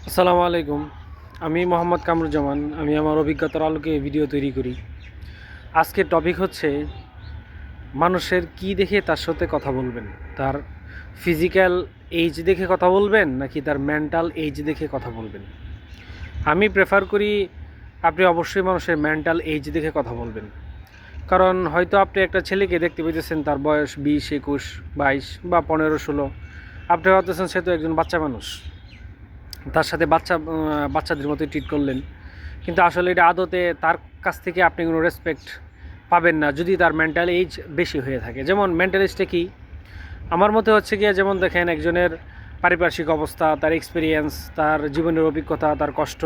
আসসালামু আলাইকুম। আমি মোহাম্মদ কামরুজ্জামান। আমি আমার অভিজ্ঞতার আলোকে ভিডিও তৈরি করি। আজকের টপিক হচ্ছে মানুষের কি দেখে তার সাথে কথা বলবেন। তার ফিজিক্যাল এইজ দেখে কথা বলবেন নাকি তার মেন্টাল এইজ দেখে কথা বলবেন। আমি প্রেফার করি আপনি অবশ্যই মানুষের মেন্টাল এইজ দেখে কথা বলবেন। কারণ হয়তো আপনি একটা ছেলেকে দেখতে পেতেছেন তার বয়স 20, 21, 22 বা 15, 16। আপনি ভাবতেছেন সে তো একজন বাচ্চা মানুষ, তার সাথে বাচ্চাদের মতোই ট্রিট করলেন, কিন্তু আসলে এটা আদতে তার কাছ থেকে আপনি কোনো রেসপেক্ট পাবেন না যদি তার মেন্টাল এজ বেশি হয়ে থাকে। যেমন মেন্টাল এজটা কি আমার মতে হচ্ছে গিয়ে, যেমন দেখেন একজনের পারিপার্শ্বিক অবস্থা, তার এক্সপিরিয়েন্স, তার জীবনের অভিজ্ঞতা, তার কষ্ট,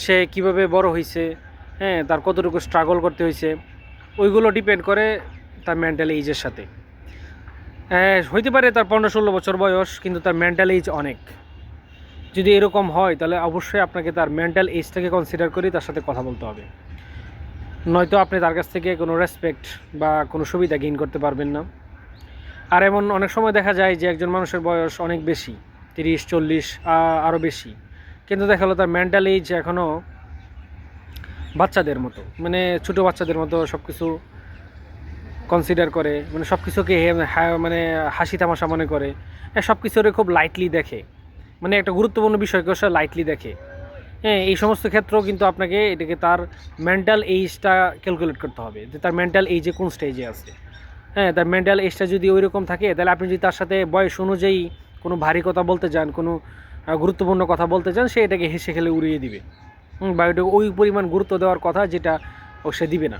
সে কিভাবে বড় হয়েছে, হ্যাঁ, তার কতটুকু স্ট্রাগল করতে হয়েছে, ওইগুলো ডিপেন্ড করে তার মেন্টাল এইজের সাথে। হইতে পারে তার 15-16 বছর বয়স কিন্তু তার মেন্টাল এইজ অনেক। যদি এরকম হয় তাহলে অবশ্যই আপনাকে তার মেন্টাল এজটাকে কনসিডার করে তার সাথে কথা বলতে হবে, নয়তো আপনি তার কাছ থেকে কোনো রেসপেক্ট বা কোনো সুবিধা গেইন করতে পারবেন না। আর এমন অনেক সময় দেখা যায় যে একজন মানুষের বয়স অনেক বেশি, 30-40 আরও বেশি, কিন্তু দেখা গেলো তার মেন্টাল এজ এখনও বাচ্চাদের মতো, মানে ছোটো বাচ্চাদের মতো সব কিছু কনসিডার করে, মানে সব কিছুকে মানে হাসি তামাশা মনে করে, সব কিছুরে খুব লাইটলি দেখে, মানে একটা গুরুত্বপূর্ণ বিষয়কে সে লাইটলি দেখে। হ্যাঁ, এই সমস্ত ক্ষেত্রেও কিন্তু আপনাকে এটাকে তার মেন্টাল এইজটা ক্যালকুলেট করতে হবে যে তার মেন্টাল এইজে কোন স্টেজে আছে। হ্যাঁ, তার মেন্টাল এজটা যদি ওই রকম থাকে তাহলে আপনি যদি তার সাথে বয়স অনুযায়ী কোনো ভারী কথা বলতে যান, কোনো গুরুত্বপূর্ণ কথা বলতে চান, সে এটাকে হেসে খেলে উড়িয়ে দিবে, বা এটা ওই পরিমাণ গুরুত্ব দেওয়ার কথা যেটা সে দিবে না।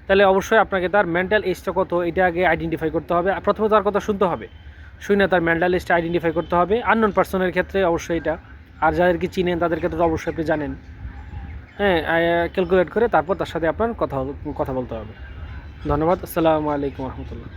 তাহলে অবশ্যই আপনাকে তার মেন্টাল এজটা কত এটা আগে আইডেন্টিফাই করতে হবে। প্রথমে তার কথা শুনতে হবে, শুনে তার মেন্টাল এজটা আইডেন্টিফাই করতে হবে। আননোন পার্সনের ক্ষেত্রে অবশ্যই এটা, আর যাদেরকে চিনেন তাদের ক্ষেত্রে তো অবশ্যই আপনি জানেন। হ্যাঁ, ক্যালকুলেট করে তারপর তার সাথে আপনার কথা বলতে হবে। ধন্যবাদ। আসসালামু আলাইকুম রহমতুল্লাহ।